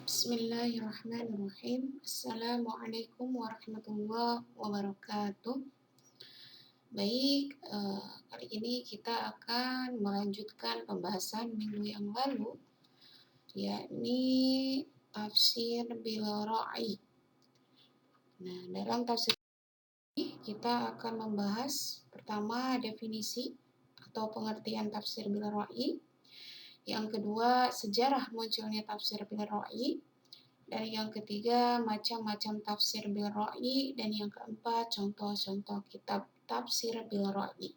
Bismillahirrahmanirrahim. Assalamualaikum warahmatullahi wabarakatuh. Baik, kali ini kita akan melanjutkan pembahasan minggu yang lalu, yakni tafsir bil ra'i. Nah, dalam tafsir ini kita akan membahas pertama definisi atau pengertian tafsir bil ra'i. Yang kedua, sejarah munculnya tafsir bil ra'i. Dan yang ketiga, macam-macam tafsir bil ra'i. Dan yang keempat, contoh-contoh kitab tafsir bil ra'i.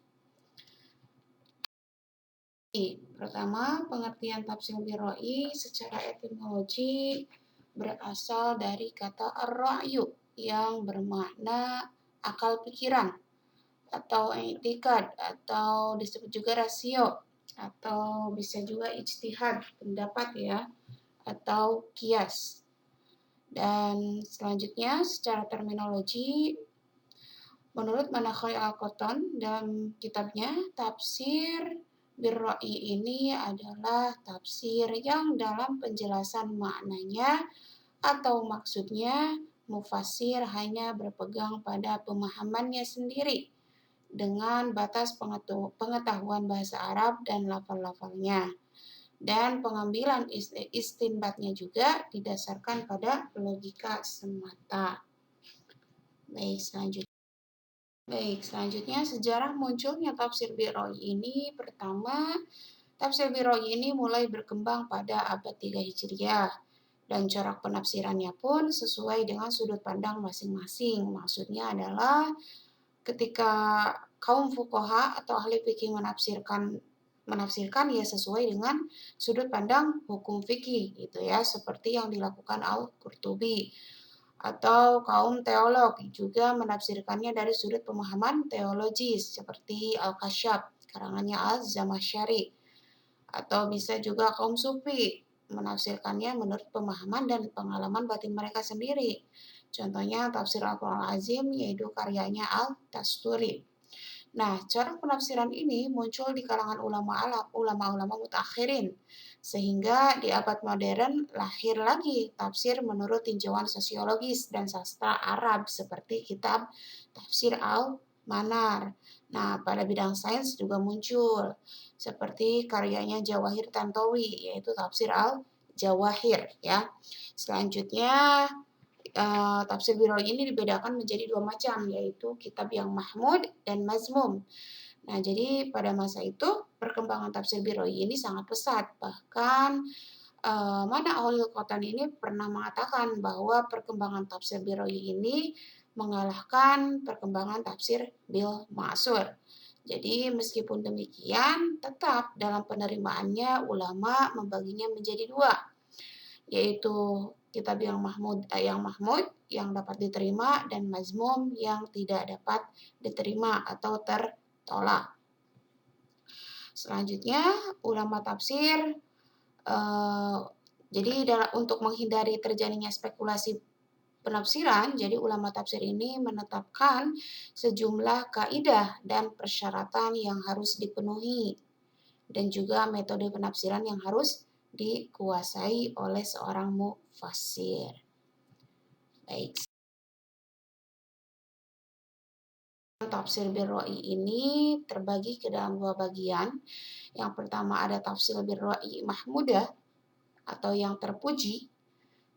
Pertama, pengertian tafsir bil ra'i secara etimologi berasal dari kata ar-ra'yu yang bermakna akal pikiran atau i'tikad atau disebut juga rasio atau bisa juga ijtihad, pendapat ya, atau kias. Dan selanjutnya secara terminologi, menurut Manakhai Al-Qattan dalam kitabnya, tafsir bil ra'i ini adalah tafsir yang dalam penjelasan maknanya atau maksudnya mufassir hanya berpegang pada pemahamannya sendiri dengan batas pengetahuan bahasa Arab dan lafal-lafalnya. Dan pengambilan istinbatnya juga didasarkan pada logika semata. Baik, selanjutnya sejarah munculnya tafsir bil ra'i ini. Pertama, tafsir bil ra'i ini mulai berkembang pada abad 3 Hijriah. Dan corak penafsirannya pun sesuai dengan sudut pandang masing-masing. Maksudnya adalah ketika kaum fuqaha atau ahli fikih menafsirkan ya sesuai dengan sudut pandang hukum fikih gitu ya, seperti yang dilakukan Al-Qurtubi. Atau kaum teolog juga menafsirkannya dari sudut pemahaman teologis seperti Al-Kasyaf karangannya Az-Zamakhsyari. Atau bisa juga kaum sufi menafsirkannya menurut pemahaman dan pengalaman batin mereka sendiri. Contohnya tafsir Al-Quran Azim yaitu karyanya Al-Tasturi. Nah, cara penafsiran ini muncul di kalangan ulama-ulama mutakhirin, sehingga di abad modern lahir lagi tafsir menurut tinjauan sosiologis dan sastra Arab seperti kitab Tafsir Al-Manar. Nah, pada bidang sains juga muncul seperti karyanya Jawahir Tantowi yaitu Tafsir Al-Jawahir ya. Selanjutnya tafsir bil ra'i ini dibedakan menjadi dua macam, yaitu kitab yang mahmud dan mazmum. Nah, jadi pada masa itu perkembangan tafsir bil ra'i ini sangat pesat. Bahkan Mana Ahli Qatan ini pernah mengatakan bahwa perkembangan tafsir bil ra'i ini mengalahkan perkembangan tafsir bil ma'sur. Jadi meskipun demikian, tetap dalam penerimaannya ulama membaginya menjadi dua, yaitu kitab yang mahmud yang dapat diterima dan mazmum yang tidak dapat diterima atau tertolak. Selanjutnya ulama tafsir jadi untuk menghindari terjadinya spekulasi penafsiran, jadi ulama tafsir ini menetapkan sejumlah kaidah dan persyaratan yang harus dipenuhi dan juga metode penafsiran yang harus dikuasai oleh seorang mufassir. Baik. Tafsir bil ra'i ini terbagi ke dalam dua bagian. Yang pertama ada tafsir bil ra'i mahmudah atau yang terpuji,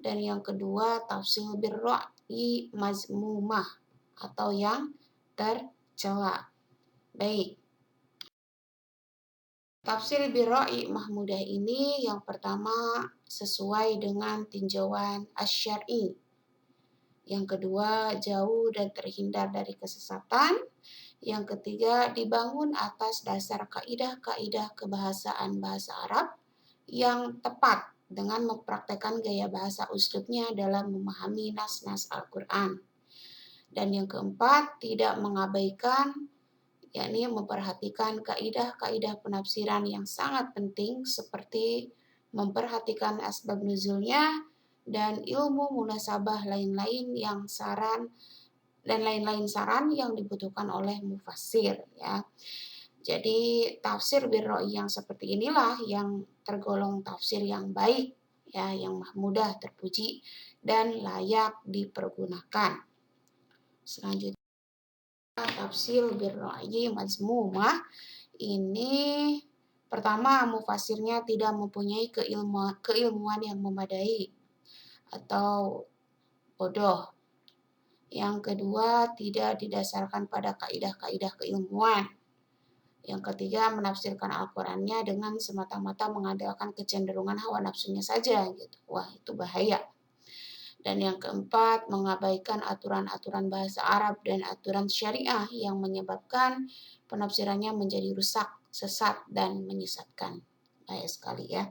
dan yang kedua tafsir bil ra'i mazmumah atau yang tercela. Baik. Tafsir bil ra'i mahmudah ini yang pertama sesuai dengan tinjauan asy-syar'i. Yang kedua, jauh dan terhindar dari kesesatan. Yang ketiga, dibangun atas dasar kaidah-kaidah kebahasaan bahasa Arab yang tepat dengan mempraktekkan gaya bahasa uslubnya dalam memahami nas-nas Al-Quran. Dan yang keempat, tidak mengabaikan, yakni memperhatikan kaidah-kaidah penafsiran yang sangat penting seperti memperhatikan asbab nuzulnya dan ilmu munasabah lain-lain saran yang dibutuhkan oleh mufassir ya. Jadi tafsir bil ra'i yang seperti inilah yang tergolong tafsir yang baik ya, yang mudah terpuji dan layak dipergunakan. Selanjutnya tafsir birra'yi mazmumah ini pertama mufasirnya tidak mempunyai keilmuan yang memadai atau bodoh. Yang kedua, tidak didasarkan pada kaidah-kaidah keilmuan. Yang ketiga, menafsirkan Al-Qur'annya dengan semata-mata mengandalkan kecenderungan hawa nafsunya saja gitu. Wah, itu bahaya. Dan yang keempat, mengabaikan aturan-aturan bahasa Arab dan aturan syariah yang menyebabkan penafsirannya menjadi rusak, sesat, dan menyesatkan. Bahaya sekali ya.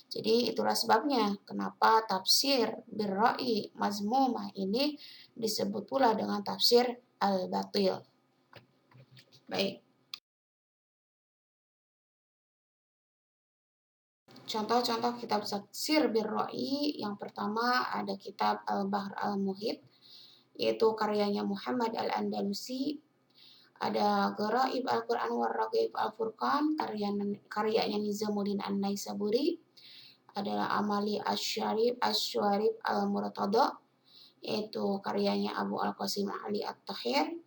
Jadi itulah sebabnya kenapa tafsir birra'i mazmumah ini disebut pula dengan tafsir al-batil. Baik. Contoh-contoh kitab tafsir birra'i yang pertama ada kitab Al-Bahr Al-Muhit, yaitu karyanya Muhammad Al-Andalusi. Ada Gharaib Al-Quran wa Raghaib Al-Furqan, karyanya Nizamuddin An-Naisaburi. Adalah Amali Asy-Syarif Al-Murtada, yaitu karyanya Abu Al-Qasim Ali At-Tahir.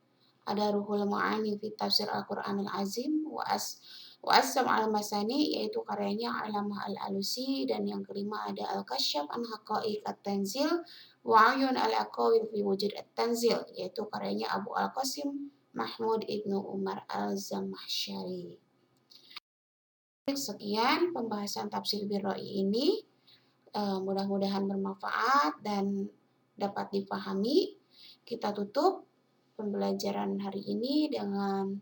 Ada Ruhul Ma'ani fi Tafsir Al-Qur'anil Azim wa As-Sam Al-Masani, yaitu karyanya Alamah Al-Alusi. Dan yang kelima ada Al-Kasyaf an Haqa'iq At-Tanzil wa Ayun Al-Aqawil fi Wujud At-Tanzil, yaitu karyanya Abu Al-Qasim Mahmud Ibnu Umar Al-Zamahsyari. Sekian pembahasan tafsir birra'i ini. Mudah-mudahan bermanfaat dan dapat dipahami. Kita tutup pembelajaran hari ini dengan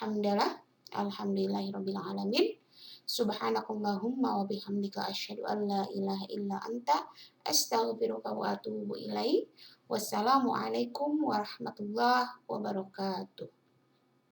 hamdalah, alhamdulillahirabbil alamin. Subhanakallahumma wa bihamdika asyhadu an la ilaha illa anta astaghfiruka wa atubu ilaik. Wassalamualaikum warahmatullahi wabarakatuh.